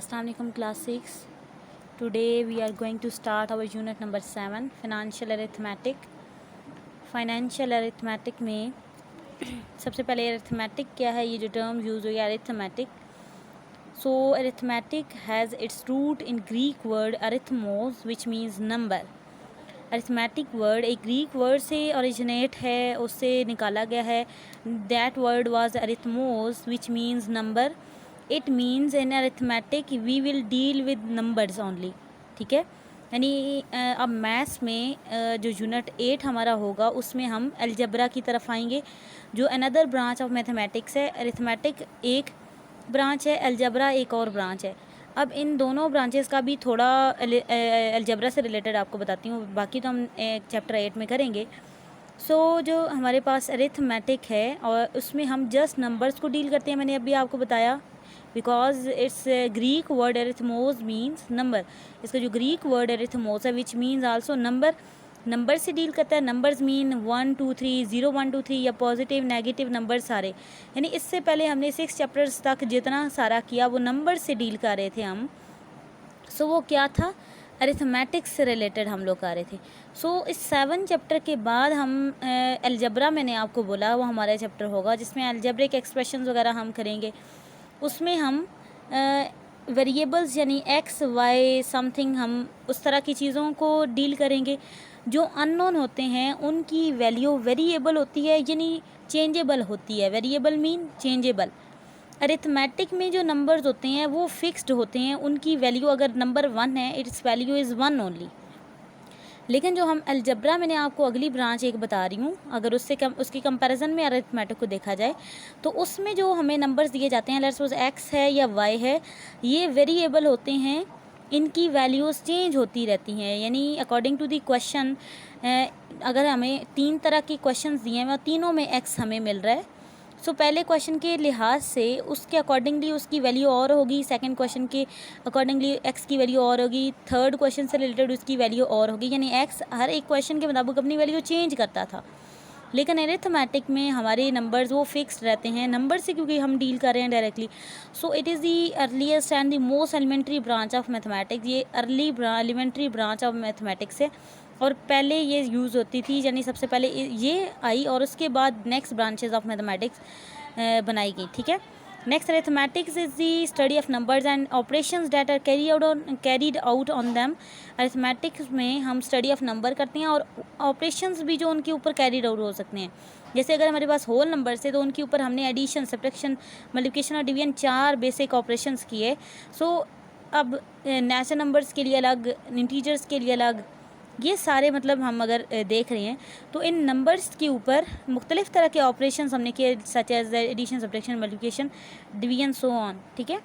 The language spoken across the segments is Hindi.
Assalamualaikum class 6. Today we are going to start our unit number 7 financial arithmetic. Financial arithmetic में सबसे पहले arithmetic क्या है, ये जो term use हुई arithmetic. So arithmetic has its root in Greek word arithmos which means number. arithmetic word एक Greek word से originate है, उससे निकाला गया है. That word was arithmos which means number. It means in arithmetic we will deal with numbers only. ठीक है, यानी अब मैथ्स में जो यूनिट 8 हमारा होगा उसमें हम अलजबरा की तरफ आएंगे, जो अनदर ब्रांच ऑफ मैथमेटिक्स है. अरिथमेटिक एक ब्रांच है, अलजबरा एक और ब्रांच है. अब इन दोनों ब्रांचेस का भी थोड़ा अलजबरा से रिलेटेड आपको बताती हूँ, बाकी तो हम चैप्टर 8 में करेंगे. जो हमारे पास अरिथमेटिक है और उसमें हम जस्ट नंबर्स को डील करते हैं. मैंने अभी आपको बताया because it's Greek word arithmos means number. इसका जो ग्रीक वर्ड एरिथमोस है विच मीन्स आल्सो नंबर से डील करता है. नंबर्स मीन 1 2 3 0 1 2 3 या पॉजिटिव नेगेटिव नंबर सारे. यानी इससे पहले हमने 6 चैप्टर्स तक जितना सारा किया वो नंबर से डील कर रहे थे हम. वो क्या था, अरिथमेटिक्स से रिलेटेड हम लोग कर रहे थे. इस 7 चैप्टर के बाद हम अलजबरा, मैंने आपको बोला वो हमारा चैप्टर होगा जिसमें अलजबरिक एक्सप्रेशंस वगैरह हम करेंगे. उसमें हम वेरिएबल्स यानी एक्स वाई समथिंग हम उस तरह की चीज़ों को डील करेंगे. जो अननोन होते हैं उनकी वैल्यू वेरिएबल होती है यानी चेंजेबल होती है. Variable mean changeable. अरिथमेटिक में जो नंबर्स होते हैं वो फिक्स्ड होते हैं, उनकी वैल्यू अगर नंबर 1 है इट्स वैल्यू इज़ 1 ओनली. लेकिन जो हम अलजबरा, मैंने आपको अगली ब्रांच एक बता रही हूँ, अगर उसकी कंपैरिजन में अरिथमेटिक को देखा जाए तो उसमें जो हमें नंबर्स दिए जाते हैं, लेट्स सपोज एक्स है या वाई है, ये वेरिएबल होते हैं, इनकी वैल्यूज़ चेंज होती रहती हैं. यानी अकॉर्डिंग टू दी क्वेश्चन, अगर हमें 3 तरह के क्वेश्चन दिए हैं और तीनों में एक्स हमें मिल रहा है, पहले क्वेश्चन के लिहाज से उसके अकॉर्डिंगली उसकी वैल्यू और होगी, सेकंड क्वेश्चन के अकॉर्डिंगली एक्स की वैल्यू और होगी, थर्ड क्वेश्चन से रिलेटेड उसकी वैल्यू और होगी. यानी एक्स हर एक क्वेश्चन के मुताबिक अपनी वैल्यू चेंज करता था. लेकिन अरिथमेटिक में हमारे नंबर्स वो फिक्स्ड रहते हैं, नंबर से क्योंकि हम डील कर रहे हैं directly. It is the earliest and the most elementary branch of mathematics. ये early elementary branch of mathematics है और पहले ये यूज़ होती थी, यानी सबसे पहले ये आई और उसके बाद नेक्स्ट ब्रांचेस ऑफ मैथमेटिक्स बनाई गई. ठीक है, next arithmetics is the study of numbers and operations that are carried out on them. Arithmetics में हम स्टडी ऑफ नंबर करते हैं और ऑपरेशंस भी जो उनके ऊपर कैरीड आउट हो सकते हैं. जैसे अगर हमारे पास होल नंबर्स है तो उनके ऊपर हमने एडिशन, सब्ट्रैक्शन, मल्टीप्लिकेशन और डिवीजन 4 बेसिक ऑपरेशंस किए. अब नेचुरल नंबर्स के लिए अलग, इंटीजर्स के लिए अलग, ये सारे मतलब हम अगर देख रहे हैं तो इन नंबर्स के ऊपर मुख्तलिफ तरह के ऑपरेशन हमने किए, such as addition, subtraction, multiplication, division, so on. ठीक है,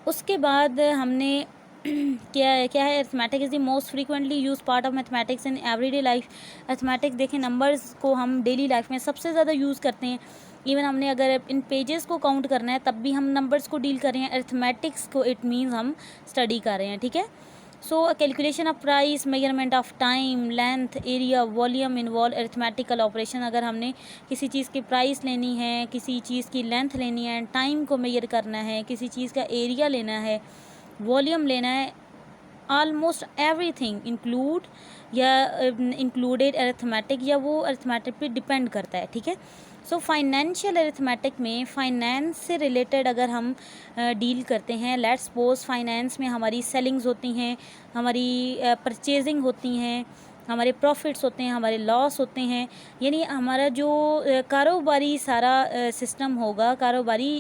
उसके बाद हमने क्या है, arithmetic is the most frequently use part of mathematics in everyday life. Arithmetics देखें, नंबर्स को हम डेली लाइफ में सबसे ज़्यादा यूज़ करते हैं. इवन हमने अगर इन पेजेस को काउंट करना है तब भी हम नंबर्स को डील कर रहे हैं. अरिथमेटिक्स को इट मीन्स हम स्टडी कर रहे हैं. ठीक है, calculation of price, measurement of time, length, area, volume involve arithmetical operation. अगर हमने किसी चीज़ की प्राइस लेनी है, किसी चीज़ की लेंथ लेनी है, टाइम को मेजर करना है, किसी चीज़ का एरिया लेना है, वॉल्यूम लेना है, ऑलमोस्ट एवरीथिंग इंक्लूडेड अरिथमेटिक या वो अरिथमेटिक पे डिपेंड करता है. ठीक है, फाइनेंशियल अरिथमेटिक में फाइनेंस से रिलेटेड अगर हम डील करते हैं, लेट्स सपोज फाइनेंस में हमारी सेलिंग्स होती हैं, हमारी परचेजिंग होती हैं, हमारे प्रॉफिट्स होते हैं, हमारे लॉस होते हैं. यानी हमारा जो कारोबारी सारा सिस्टम होगा, कारोबारी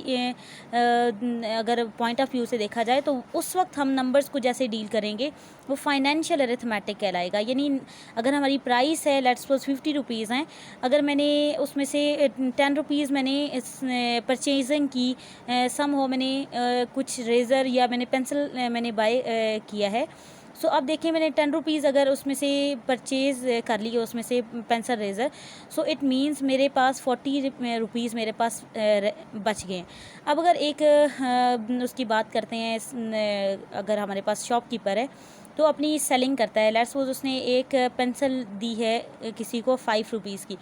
अगर पॉइंट ऑफ व्यू से देखा जाए तो उस वक्त हम नंबर्स को जैसे डील करेंगे वो फाइनेंशियल अरिथमेटिक कहलाएगा. यानी अगर हमारी प्राइस है, लेट्स सपोज 50 रुपीज़ हैं, अगर मैंने उसमें से 10 रुपीज़ मैंने परचेजिंग की, सम हो मैंने कुछ रेज़र या मैंने पेंसिल मैंने बाय किया है. अब देखिए, मैंने 10 रुपीज़ अगर उसमें से परचेज़ कर ली, उसमें से पेंसिल रेज़र, इट मीन्स मेरे पास 40 रुपीज़ मेरे पास बच गए. अब अगर एक उसकी बात करते हैं, अगर हमारे पास शॉपकीपर है तो अपनी सेलिंग करता है, लेट्स सपोज उसने एक पेंसिल दी है किसी को 5 रुपीज़ की.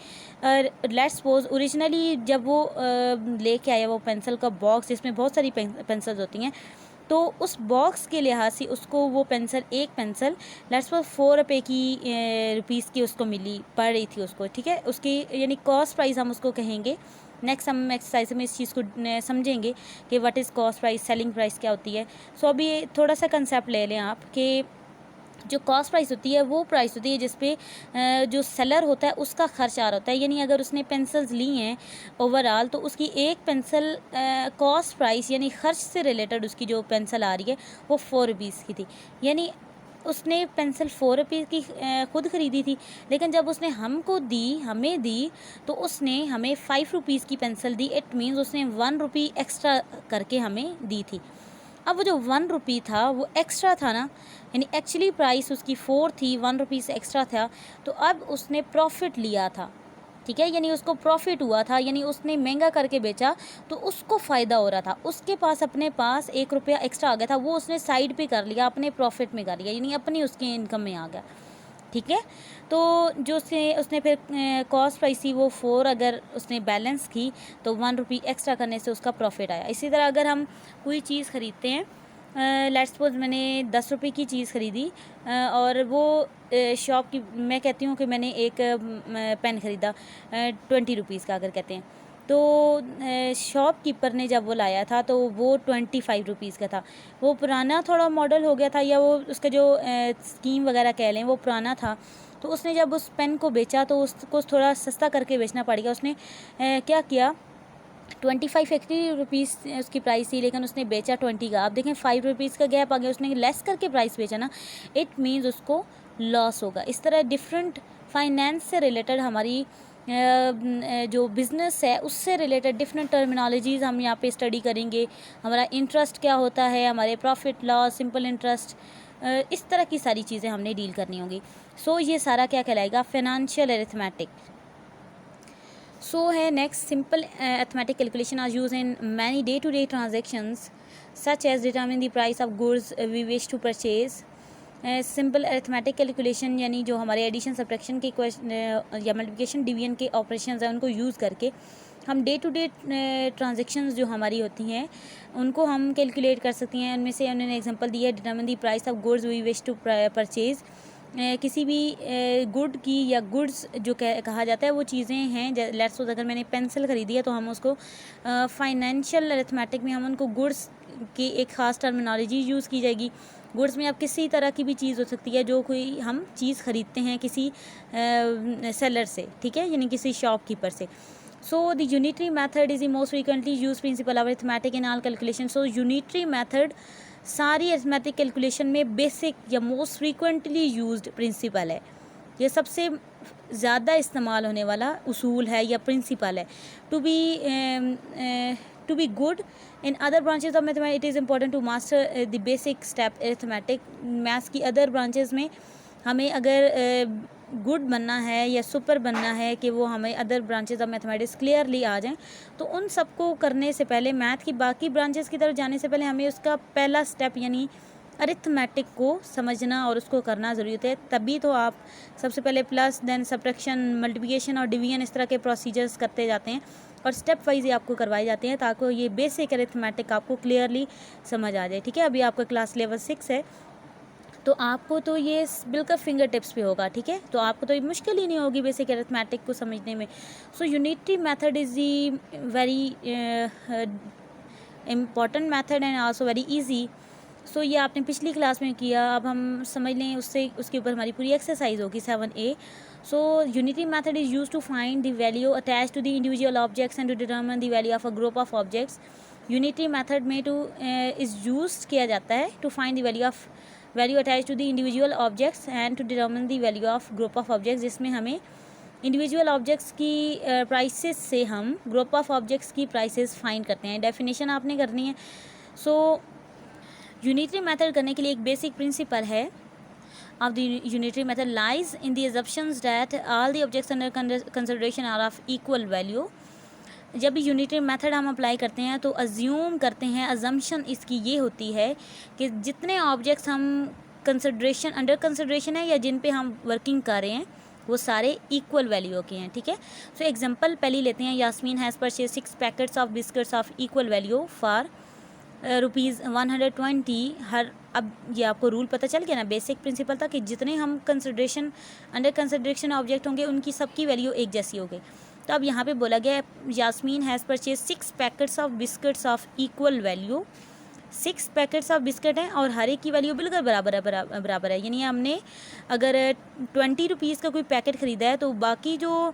लेट्स सपोज ओरिजिनली जब वो लेके आया वो पेंसिल का बॉक्स जिसमें बहुत सारी पेंसिल्स होती हैं, तो उस बॉक्स के लिहाज से उसको वो पेंसिल, एक पेंसिल लेट्स सपोज 4 रुपये की रुपीज़ की उसको मिली, पड़ रही थी उसको, ठीक है, उसकी यानी कॉस्ट प्राइस हम उसको कहेंगे। नेक्स्ट हम एक्सरसाइज में इस चीज़ को समझेंगे कि what is cost price, selling price क्या होती है। सो अभी थोड़ा सा कंसेप्ट ले लें आप कि जो कॉस्ट प्राइस होती है वो प्राइस होती है जिस पे जो सेलर होता है उसका खर्च आ रहा होता है। यानी अगर उसने पेंसिल्स ली हैं ओवरऑल, तो उसकी एक पेंसिल कॉस्ट प्राइस यानी खर्च से रिलेटेड उसकी जो पेंसिल आ रही है वो 4 रुपीज़ की थी। यानी उसने पेंसिल 4 रुपीज़ की खुद ख़रीदी थी, लेकिन जब उसने हमें दी तो उसने हमें 5 रुपीज़ की पेंसिल दी। इट मीन्स उसने 1 रुपी एक्स्ट्रा करके हमें दी थी। अब वो जो 1 रुपी था वो एक्स्ट्रा था ना, यानी एक्चुअली प्राइस उसकी 4 थी, 1 रुपीज़ एक्स्ट्रा था, तो अब उसने प्रॉफिट लिया था, ठीक है, यानी उसको प्रॉफिट हुआ था, यानी उसने महंगा करके बेचा तो उसको फ़ायदा हो रहा था। उसके पास अपने पास 1 रुपया एक्स्ट्रा आ गया था, वो उसने साइड पे कर लिया, अपने प्रॉफिट में कर लिया, यानी अपनी उसकी इनकम में आ गया, ठीक है। तो जो उसने फिर कॉस्ट प्राइस थी वो 4 अगर उसने बैलेंस की तो 1 रुपी एक्स्ट्रा करने से उसका प्रॉफिट आया। इसी तरह अगर हम कोई चीज़ ख़रीदते हैं, लेट्स सपोज मैंने 10 रुपये की चीज़ ख़रीदी और वो शॉप की, मैं कहती हूँ कि मैंने एक पेन ख़रीदा 20 रुपीज़ का अगर कहते हैं, तो शॉपकीपर ने जब वो लाया था तो वो 25 रुपीज़ का था। वो पुराना थोड़ा मॉडल हो गया था, या वो उसका जो स्कीम वगैरह कह लें वो पुराना था। तो उसने जब उस पेन को बेचा तो उसको थोड़ा सस्ता करके बेचना पड़ गया। उसने क्या किया, 25 एक्चुअली रुपीज़ उसकी प्राइस थी, लेकिन उसने बेचा 20 का। आप देखें 5 रुपीज़ का गैप आ गया, उसने लेस करके प्राइस बेचा ना, इट मीन्स उसको लॉस होगा। इस तरह डिफरेंट फाइनेंस से रिलेटेड हमारी जो बिज़नेस है उससे रिलेटेड डिफरेंट टर्मिनोलॉजीज़ हम यहाँ पे स्टडी करेंगे। हमारा इंटरेस्ट क्या होता है, हमारे प्रॉफिट लॉस, सिंपल इंटरेस्ट, इस तरह की सारी चीज़ें हमने डील करनी होंगी। सो ये सारा क्या कहलाएगा, फाइनेंशियल अरिथमेटिक। सो है next, simple arithmetic calculation are use in many day to day transactions such as determine the price of goods we wish to purchase. Simple arithmetic calculation यानी जो हमारे एडिशन सब्ट्रैक्शन के या मल्टीप्लिकेशन डिवीजन के ऑपरेशंस हैं उनको यूज़ करके हम डे टू डे ट्रांजेक्शन्स जो हमारी होती हैं उनको हम कैलकुलेट कर सकती हैं। उनमें से उन्होंने एग्जांपल दिया है, determine the price of goods we wish to purchase. किसी भी गुड की या गुड्स जो कहा जाता है वो चीज़ें हैं, लेट्स सपोज अगर मैंने पेंसिल ख़रीदी है तो हम उसको फाइनेंशियल अरिथमेटिक में हम उनको गुड्स की एक ख़ास टर्मिनोलॉजी यूज़ की जाएगी। गुड्स में अब किसी तरह की भी चीज़ हो सकती है जो कोई हम चीज़ ख़रीदते हैं किसी सेलर से, ठीक है, यानी किसी शॉपकीपर से। So the unitary method is the most frequently use principle of arithmetic in all calculation. So unitary method सारी अरिथमेटिक कैलकुलेशन में बेसिक या मोस्ट फ्रीक्वेंटली यूज्ड प्रिंसिपल है। ये सबसे ज़्यादा इस्तेमाल होने वाला उसूल है या प्रिंसिपल है। To be good in other branches of mathematics it is important to master the basic step arithmetic. Maths की अदर ब्रांचेज में हमें अगर गुड बनना है या सुपर बनना है कि वो हमें other branches of mathematics clearly आ जाएं, तो उन सबको करने से पहले, मैथ की बाकी ब्रांचेस की तरफ जाने से पहले हमें उसका पहला स्टेप यानी अरिथमेटिक को समझना और उसको करना ज़रूरी है। तभी तो आप सबसे पहले प्लस, देन सब्ट्रैक्शन, मल्टीप्लिकेशन और डिवीजन, इस तरह के प्रोसीजर्स करते जाते हैं और स्टेप वाइज ये आपको करवाए जाते हैं ताकि ये बेसिक अरिथमेटिक आपको क्लियरली समझ आ जाए, ठीक है। अभी आपका क्लास लेवल 6 है तो आपको तो ये बिल्कुल फिंगर टिप्स पे होगा, ठीक है, तो आपको तो ये मुश्किल ही नहीं होगी बेसिक अरिथमेटिक को समझने में। So unitary method is the very important method and also very easy. So ये आपने पिछली क्लास में किया, अब हम समझ लें उससे उसके ऊपर हमारी पूरी एक्सरसाइज होगी 7A। So unitary method is use to find the value attach to the individual objects and to determine the value of a group of objects. Unitary method में इज़ यूज किया जाता है to find the value attach to the individual objects and to determine the value of group of objects, जिसमें हमें इंडिविजुअल ऑब्जेक्ट्स की प्राइसेस से हम ग्रुप ऑफ ऑब्जेक्ट्स की प्राइसेस फाइंड करते हैं। डेफिनेशन आपने करनी है। सो यूनिटरी मेथड करने के लिए एक बेसिक प्रिंसिपल है of the unitary method lies in the assumptions that all the objects under consideration are of equal value. जब भी यूनिटरी मेथड हम अप्लाई करते हैं तो अज्यूम करते हैं, अजम्पशन इसकी ये होती है कि जितने ऑब्जेक्ट्स हम अंडर कंसिडरेशन है या जिन पे हम वर्किंग कर रहे हैं वो सारे इक्वल वैल्यू के हैं, ठीक है। सो एग्जांपल पहले लेते हैं, Yasmeen has purchase 6 packets of biscuits of equal value for ₹120 हर, अब ये आपको रूल पता चल गया ना, बेसिक प्रिंसिपल था कि जितने हम कंसिडरेशन अंडर कंसिडरेशन ऑब्जेक्ट होंगे उनकी सबकी वैल्यू एक जैसी हो गई। तो अब यहाँ पे बोला गया Yasmeen has purchase 6 packets of biscuits of equal value. 6 packets of biscuit हैं और हर एक की वैल्यू बिल्कुल बराबर है। यानी हमने अगर 20 रुपीज़ का कोई पैकेट ख़रीदा है तो बाकी जो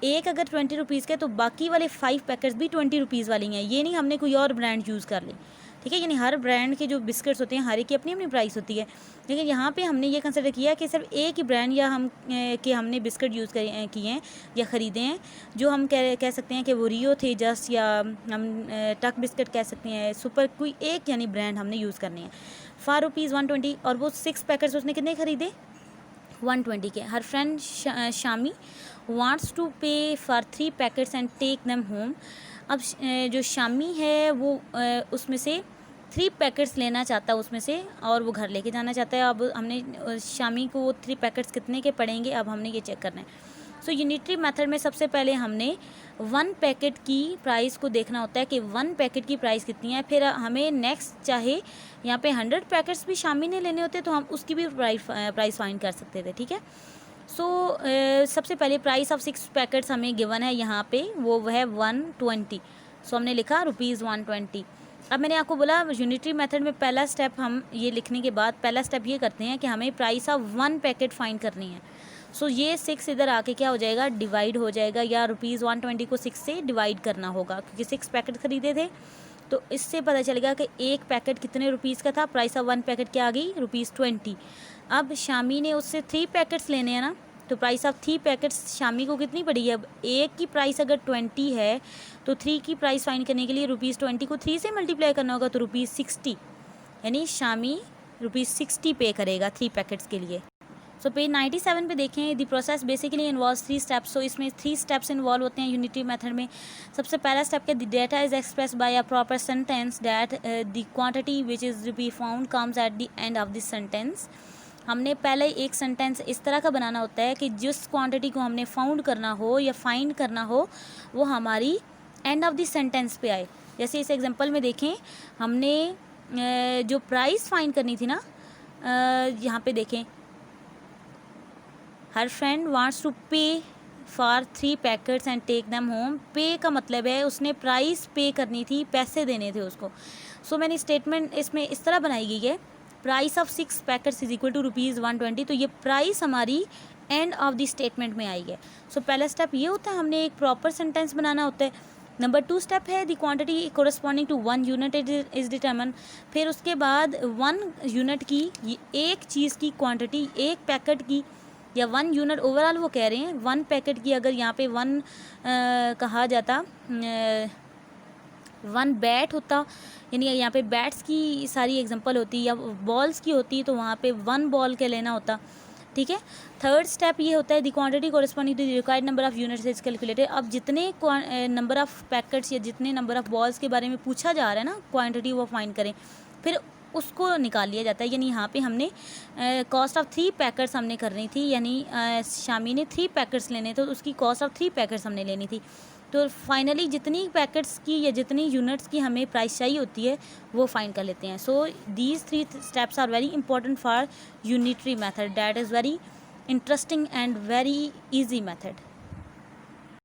एक अगर 20 रुपीज़ का है तो बाकी वाले 5 पैकेट्स भी 20 रुपीज़ वाली हैं। ये नहीं हमने कोई और ब्रांड यूज़ कर ली, ठीक है। यानी हर ब्रांड के जो बिस्किट्स होते हैं हर एक की अपनी अपनी प्राइस होती है, लेकिन यहाँ पे हमने ये कंसिडर किया कि सिर्फ एक ही ब्रांड या हमने बिस्किट यूज़ किए हैं या ख़रीदे हैं, जो हम कह सकते हैं कि वो रियो थे जस्ट, या हम टक बिस्किट कह सकते हैं, सुपर, कोई एक यानी ब्रांड हमने यूज़ करने हैं फॉर ₹120। और वो 6 पैकेट्स उसने कितने ख़रीदे? 120 के। हर friend Shami wants to pay for 3 packets and take them home. अब जो शामी है वो उसमें से 3 पैकेट्स लेना चाहता है उसमें से, और वो घर लेके जाना चाहता है। अब हमने शामी को वो 3 पैकेट्स कितने के पड़ेंगे, अब हमने ये चेक करना है। सो यूनिटरी मेथड में सबसे पहले हमने 1 पैकेट की प्राइस को देखना होता है कि 1 पैकेट की प्राइस कितनी है। फिर हमें नेक्स्ट चाहे यहाँ पे 100 पैकेट्स भी शामी ने लेने होते तो हम उसकी भी प्राइस फाइंड कर सकते थे, ठीक है। सो सबसे पहले प्राइस ऑफ 6 पैकेट्स हमें गिवन है यहाँ पे, वो है 120। सो हमने लिखा ₹120। अब मैंने आपको बोला यूनिटरी मेथड में पहला स्टेप, हम ये लिखने के बाद पहला स्टेप ये करते हैं कि हमें प्राइस ऑफ 1 पैकेट फाइंड करनी है। सो ये 6 इधर आके क्या हो जाएगा, डिवाइड हो जाएगा, या ₹120 को 6 से डिवाइड करना होगा, क्योंकि 6 पैकेट ख़रीदे थे। तो इससे पता चलेगा कि एक पैकेट कितने रुपीज़ का था। प्राइस ऑफ 1 पैकेट क्या आ गई, ₹20। अब शामी ने उससे 3 पैकेट्स लेने हैं ना, तो प्राइस ऑफ 3 पैकेट्स शामी को कितनी पड़ी है। अब एक की प्राइस अगर 20 है तो 3 की प्राइस फाइंड करने के लिए ₹20 को 3 से मल्टीप्लाई करना होगा, तो ₹60, यानी शामी ₹60 पे करेगा 3 पैकेट्स के लिए। सो पेज 97 पे देखें, the process basically involves 3 steps. So इसमें 3 स्टेप्स इन्वॉल्व होते हैं यूनिटरी मेथड में। सबसे पहला स्टेप है the data is express by a proper sentence that the quantity which is to be found comes at the end of this sentence. हमने पहले एक सेंटेंस इस तरह का बनाना होता है कि जिस क्वांटिटी को हमने फाउंड करना हो या फाइंड करना हो वो हमारी एंड ऑफ द सेंटेंस पे आए। जैसे इस एग्जांपल में देखें, हमने जो प्राइस फाइंड करनी थी ना, यहाँ पे देखें, हर friend wants to pay for 3 packets and take them home. Pay का मतलब है उसने प्राइस पे करनी थी, पैसे देने थे उसको। सो मैंने स्टेटमेंट इसमें इस तरह बनाई गई है, price of 6 packets is equal to ₹120। तो ये प्राइस हमारी एंड ऑफ द स्टेटमेंट में आई है। सो पहला स्टेप ये होता है, हमने एक प्रॉपर सेंटेंस बनाना होता है। नंबर 2 स्टेप है the quantity corresponding to 1 unit is determine. फिर उसके बाद 1 यूनिट की, एक चीज़ की क्वांटिटी, एक पैकेट की या 1 यूनिट ओवरऑल वो कह रहे हैं, 1 पैकेट की अगर यहाँ पे 1 कहा जाता, 1 बैट होता, यानी यहाँ पे बैट्स की सारी एग्जांपल होती या बॉल्स की होती, तो वहाँ पे 1 बॉल के लेना होता, ठीक है। थर्ड स्टेप ये होता है the quantity corresponding to the required number of units is calculated. अब जितने नंबर ऑफ पैकेट्स या जितने नंबर ऑफ बॉल्स के बारे में पूछा जा रहा है ना, क्वांटिटी वो फाइंड करें, फिर उसको निकाल लिया जाता है। यानी यहाँ पे हमने कॉस्ट ऑफ 3 पैकेट्स हमने करनी थी, यानी शामी ने 3 पैकेट्स लेने, तो उसकी कॉस्ट ऑफ 3 पैकेट्स हमने लेनी थी। तो फाइनली जितनी पैकेट्स की या जितनी यूनिट्स की हमें प्राइस चाहिए होती है वो फाइंड कर लेते हैं। So these 3 steps are very important for unitary method, that is very interesting and very easy method.